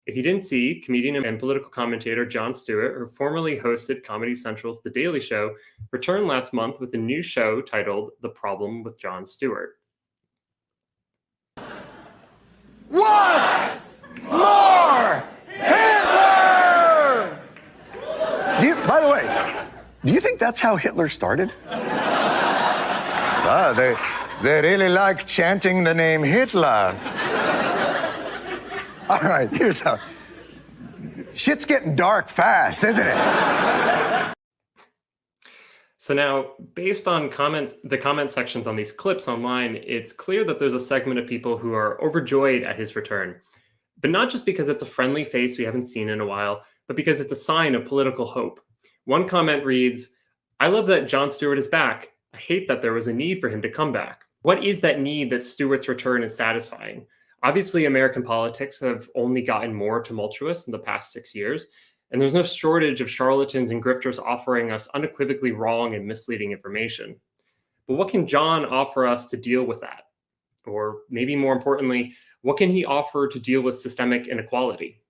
If you didn't see, comedian and political commentator Jon Stewart, who formerly hosted Comedy Central's The Daily Show, returned last month with a new show titled The Problem with Jon Stewart. Once more, Hitler! By the way, do you think that's how Hitler started? They really like chanting the name Hitler. All right, here's how. Shit's getting dark fast, isn't it? So now, based on the comment sections on these clips online, it's clear that there's a segment of people who are overjoyed at his return. But not just because it's a friendly face we haven't seen in a while, but because it's a sign of political hope. One comment reads, "I love that Jon Stewart is back. I hate that there was a need for him to come back." What is that need that Stewart's return is satisfying? Obviously, American politics have only gotten more tumultuous in the past 6 years, and there's no shortage of charlatans and grifters offering us unequivocally wrong and misleading information. But what can Jon offer us to deal with that? Or maybe more importantly, what can he offer to deal with systemic inequality?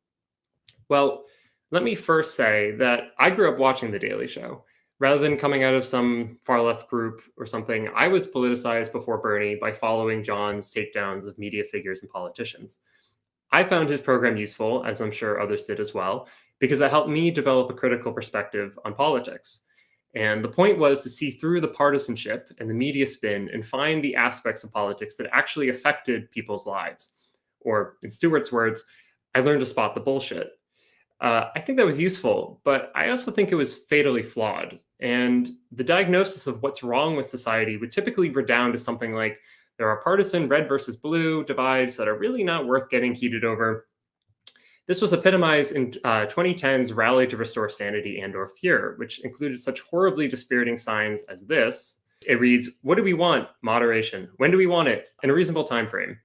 Well, let me first say that I grew up watching The Daily Show. Rather than coming out of some far-left group or something, I was politicized before Bernie by following Jon's takedowns of media figures and politicians. I found his program useful, as I'm sure others did as well, because it helped me develop a critical perspective on politics. And the point was to see through the partisanship and the media spin and find the aspects of politics that actually affected people's lives. Or, in Stewart's words, I learned to spot the bullshit. I think that was useful, but I also think it was fatally flawed. And the diagnosis of what's wrong with society would typically redound to something like, there are partisan red versus blue divides that are really not worth getting heated over. This was epitomized in 2010's Rally to Restore Sanity and/or Fear, which included such horribly dispiriting signs as this. It reads, "What do we want? Moderation. When do we want it? In a reasonable time frame."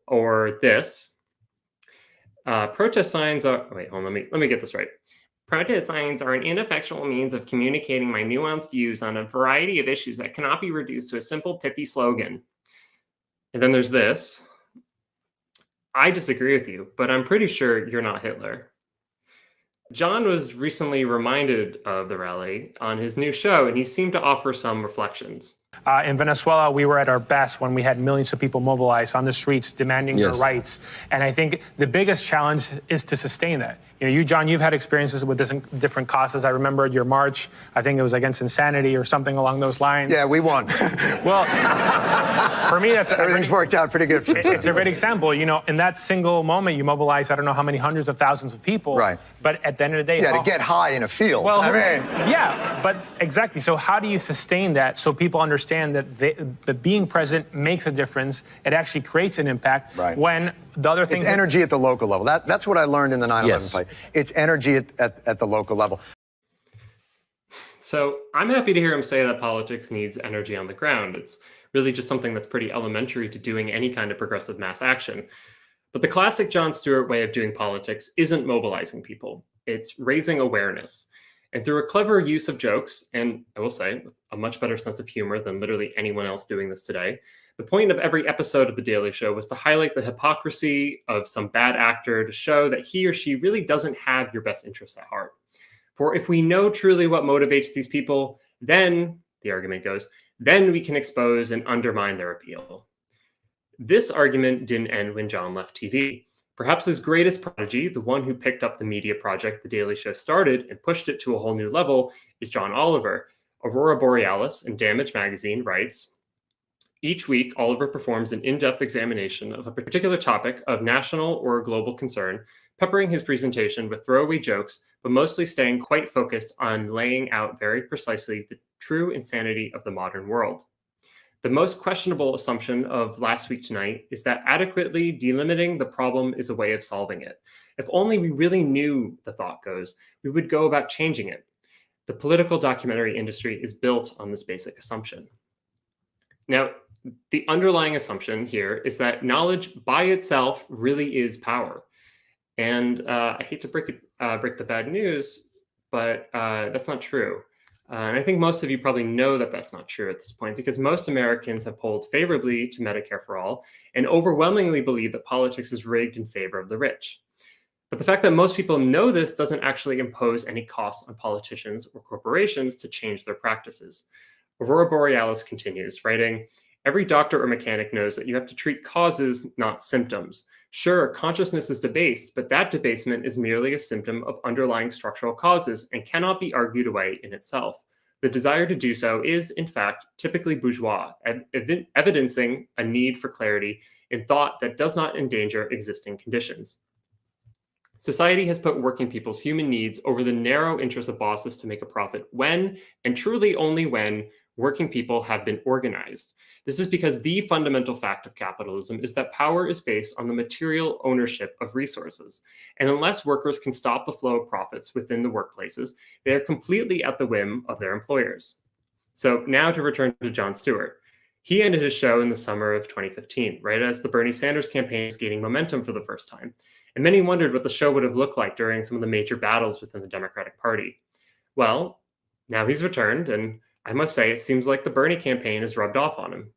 Or this, protest signs are, wait, hold on, let me get this right. "Protest signs are an ineffectual means of communicating my nuanced views on a variety of issues that cannot be reduced to a simple, pithy slogan." And then there's this. "I disagree with you, but I'm pretty sure you're not Hitler." Jon was recently reminded of the rally on his new show, and he seemed to offer some reflections. In Venezuela, we were at our best when we had millions of people mobilized on the streets demanding their rights. And I think the biggest challenge is to sustain that. You know, you, Jon, you've had experiences with different causes. I remember your march, I think it was against insanity or something along those lines. Yeah, we won. Well, for me, everything's worked out pretty good. It's a great example. You know, in that single moment, you mobilized, I don't know how many hundreds of thousands of people. Right. But at the end of the day, to get high in a field. Well, I mean, yeah, but exactly. So how do you sustain that so people understand that being present makes a difference? It actually creates an impact. Right. When the other things. It's energy at the local level. That's what I learned in the 9/11 fight. It's energy at the local level. So I'm happy to hear him say that politics needs energy on the ground. It's really just something that's pretty elementary to doing any kind of progressive mass action. But the classic Jon Stewart way of doing politics isn't mobilizing people. It's raising awareness. And through a clever use of jokes, and I will say, with a much better sense of humor than literally anyone else doing this today, the point of every episode of The Daily Show was to highlight the hypocrisy of some bad actor to show that he or she really doesn't have your best interests at heart. For if we know truly what motivates these people, then, the argument goes, then we can expose and undermine their appeal. This argument didn't end when Jon left TV. Perhaps his greatest prodigy, the one who picked up the media project The Daily Show started and pushed it to a whole new level, is John Oliver. Aurora Borealis and Damage magazine writes, "Each week, Oliver performs an in-depth examination of a particular topic of national or global concern, peppering his presentation with throwaway jokes, but mostly staying quite focused on laying out very precisely the true insanity of the modern world. The most questionable assumption of Last Week Tonight is that adequately delimiting the problem is a way of solving it. If only we really knew, the thought goes, we would go about changing it. The political documentary industry is built on this basic assumption." Now, the underlying assumption here is that knowledge by itself really is power. And I hate to break the bad news, but that's not true. And I think most of you probably know that that's not true at this point, because most Americans have polled favorably to Medicare for All and overwhelmingly believe that politics is rigged in favor of the rich. But the fact that most people know this doesn't actually impose any costs on politicians or corporations to change their practices. Aurora Borealis continues, writing, every doctor or mechanic knows that you have to treat causes, not symptoms. Sure, consciousness is debased, but that debasement is merely a symptom of underlying structural causes and cannot be argued away in itself. The desire to do so is, in fact, typically bourgeois, evidencing a need for clarity in thought that does not endanger existing conditions. Society has put working people's human needs over the narrow interest of bosses to make a profit when, and truly only when, working people have been organized. This is because the fundamental fact of capitalism is that power is based on the material ownership of resources. And unless workers can stop the flow of profits within the workplaces, they are completely at the whim of their employers. So now to return to Jon Stewart. He ended his show in the summer of 2015, right as the Bernie Sanders campaign was gaining momentum for the first time. And many wondered what the show would have looked like during some of the major battles within the Democratic Party. Well, now he's returned, and I must say, it seems like the Bernie campaign has rubbed off on him.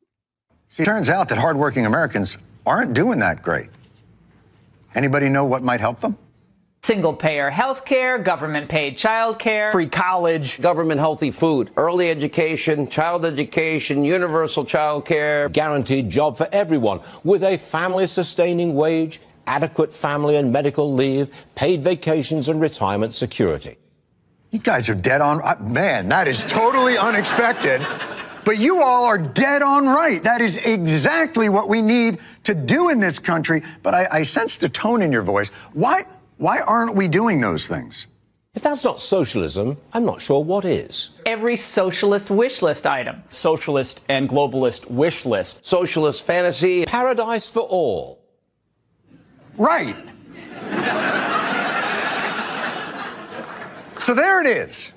See, it turns out that hardworking Americans aren't doing that great. Anybody know what might help them? Single-payer health care, government-paid child care, free college, government healthy food, early education, child education, universal child care, guaranteed job for everyone with a family-sustaining wage, adequate family and medical leave, paid vacations and retirement security. You guys are dead on. Man, that is totally unexpected. But you all are dead on right. That is exactly what we need to do in this country. But I sense the tone in your voice. Why aren't we doing those things? If that's not socialism, I'm not sure what is. every socialist wish list item. Socialist and globalist wish list. socialist fantasy. Paradise for all. Right. So there it is.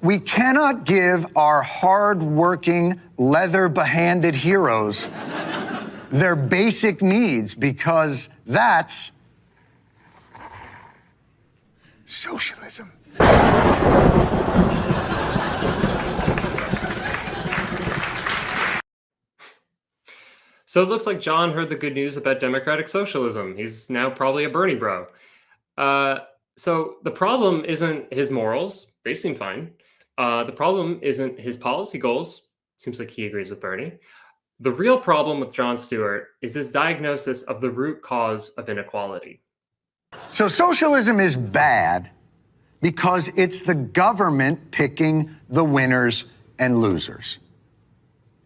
We cannot give our hard-working, leather-behanded heroes their basic needs because that's socialism. So it looks like John heard the good news about democratic socialism. He's now probably a Bernie bro. So the problem isn't his morals. They seem fine. The problem isn't his policy goals. Seems like he agrees with Bernie. The real problem with Jon Stewart is his diagnosis of the root cause of inequality. So socialism is bad because it's the government picking the winners and losers.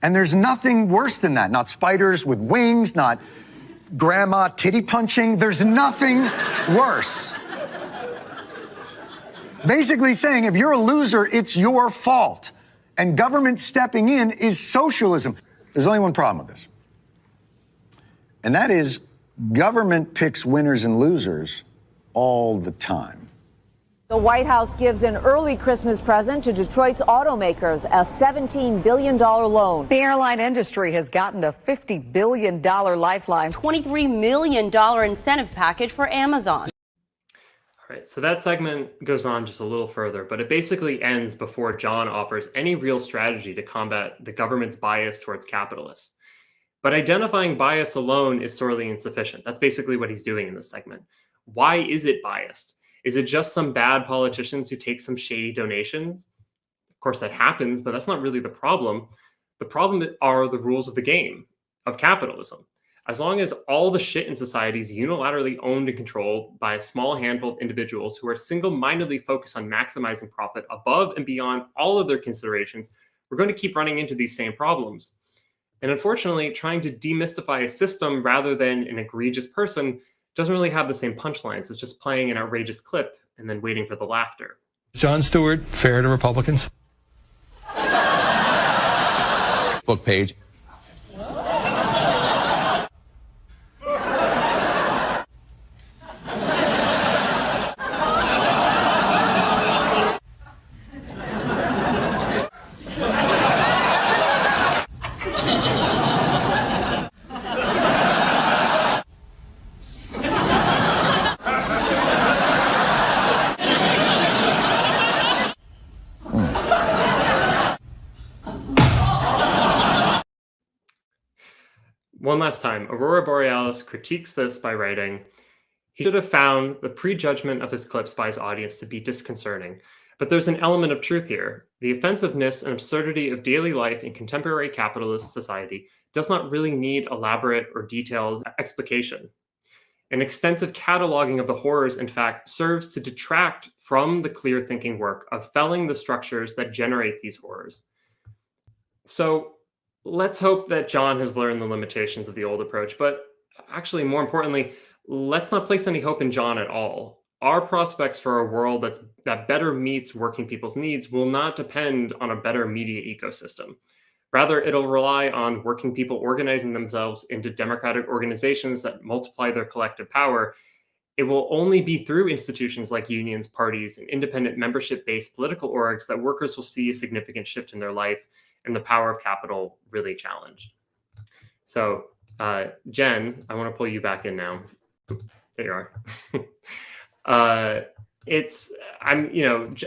And there's nothing worse than that. Not spiders with wings, not grandma titty punching. There's nothing worse. Basically saying if you're a loser, it's your fault. And government stepping in is socialism. There's only one problem with this. And that is government picks winners and losers all the time. The White House gives an early Christmas present to Detroit's automakers, a $17 billion loan. The airline industry has gotten a $50 billion lifeline. $23 million incentive package for Amazon. All right, so that segment goes on just a little further, but it basically ends before John offers any real strategy to combat the government's bias towards capitalists. But identifying bias alone is sorely insufficient. That's basically what he's doing in this segment. Why is it biased? Is it just some bad politicians who take some shady donations? Of course, that happens, but that's not really the problem. The problem are the rules of the game of capitalism. As long as all the shit in society is unilaterally owned and controlled by a small handful of individuals who are single-mindedly focused on maximizing profit above and beyond all of their considerations, we're going to keep running into these same problems. And unfortunately, trying to demystify a system rather than an egregious person doesn't really have the same punchlines. It's just playing an outrageous clip and then waiting for the laughter. Jon Stewart, fair to Republicans? Book page. One last time, Aurora Borealis critiques this by writing, He should have found the prejudgment of his clips by his audience to be disconcerting. But there's an element of truth here. The offensiveness and absurdity of daily life in contemporary capitalist society does not really need elaborate or detailed explication. An extensive cataloging of the horrors, in fact, serves to detract from the clear thinking work of felling the structures that generate these horrors. So let's hope that Jon has learned the limitations of the old approach, but actually, more importantly, let's not place any hope in Jon at all. Our prospects for a world that better meets working people's needs will not depend on a better media ecosystem. Rather, it'll rely on working people organizing themselves into democratic organizations that multiply their collective power. It will only be through institutions like unions, parties, and independent membership-based political orgs that workers will see a significant shift in their life and the power of capital really challenged. So, Jen, I want to pull you back in now. There you are.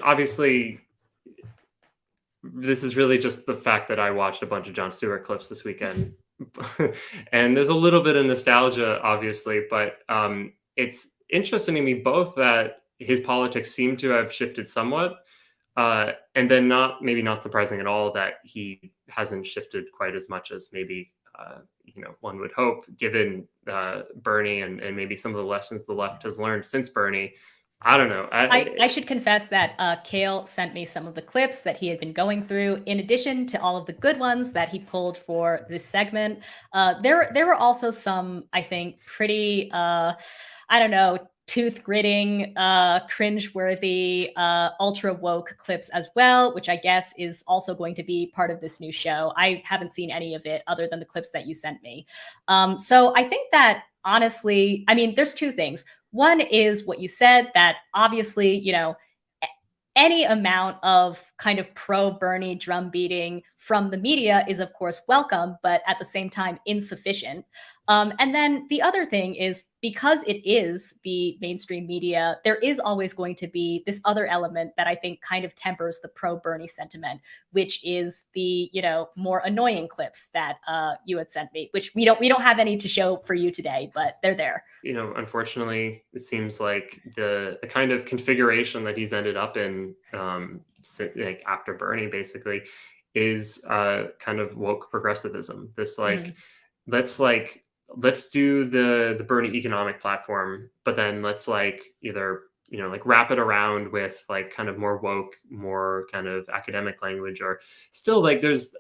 Obviously, this is really just the fact that I watched a bunch of Jon Stewart clips this weekend. And there's a little bit of nostalgia, obviously, but it's interesting to me both that his politics seem to have shifted somewhat, and then maybe not surprising at all that he hasn't shifted quite as much as maybe one would hope, given Bernie and maybe some of the lessons the left has learned since Bernie. I don't know. I should confess that Cale sent me some of the clips that he had been going through, in addition to all of the good ones that he pulled for this segment. There were also some, I think, pretty, tooth-gritting, cringe-worthy, ultra-woke clips as well, which I guess is also going to be part of this new show. I haven't seen any of it other than the clips that you sent me. So I think that, honestly, there's two things. One is what you said, that obviously, any amount of kind of pro-Bernie drum beating from the media is, of course, welcome, but at the same time, insufficient. And then the other thing is, because it is the mainstream media, there is always going to be this other element that I think kind of tempers the pro-Bernie sentiment, which is the, more annoying clips that you had sent me, which we don't have any to show for you today, but they're there. Unfortunately, it seems like the kind of configuration that he's ended up in, after Bernie, basically, is kind of woke progressivism. This let's do the Bernie economic platform, but then let's either wrap it around with kind of more woke, more kind of academic language, or still there's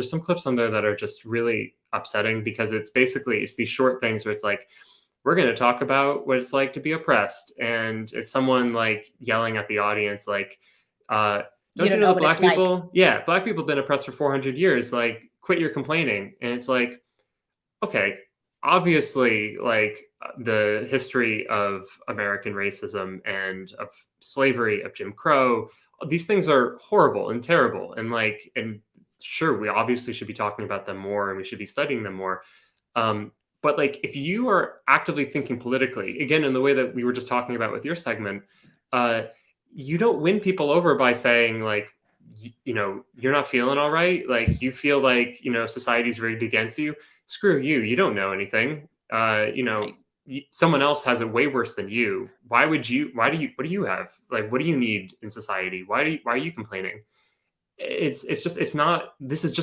some clips on there that are just really upsetting, because it's these short things where it's we're going to talk about what it's like to be oppressed, and it's someone yelling at the audience don't you know black people? Yeah, black people have been oppressed for 400 years. Quit your complaining. And it's okay, obviously, the history of American racism and of slavery, of Jim Crow, these things are horrible and terrible. And sure, we obviously should be talking about them more, and we should be studying them more. But if you are actively thinking politically, again, in the way that we were just talking about with your segment, you don't win people over by saying you're not feeling all right. You feel society's rigged against you. Screw you. You don't know anything. Someone else has it way worse than you. What do you have? What do you need in society? Why are you complaining? This is just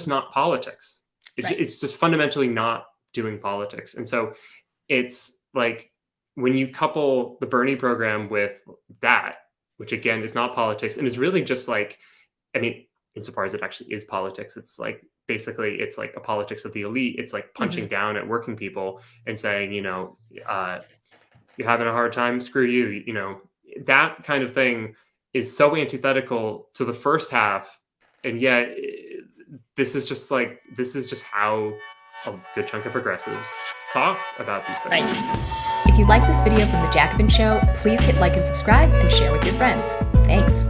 not politics. It's just fundamentally not doing politics. And so it's when you couple the Bernie program with that, which again is not politics, and is really just insofar as it actually is politics, it's basically it's a politics of the elite. It's punching down at working people and saying, you're having a hard time, screw you. That kind of thing is so antithetical to the first half, and yet this is just how a good chunk of progressives talk about these things. Right. If you like this video from The Jacobin Show, please hit like and subscribe and share with your friends. Thanks.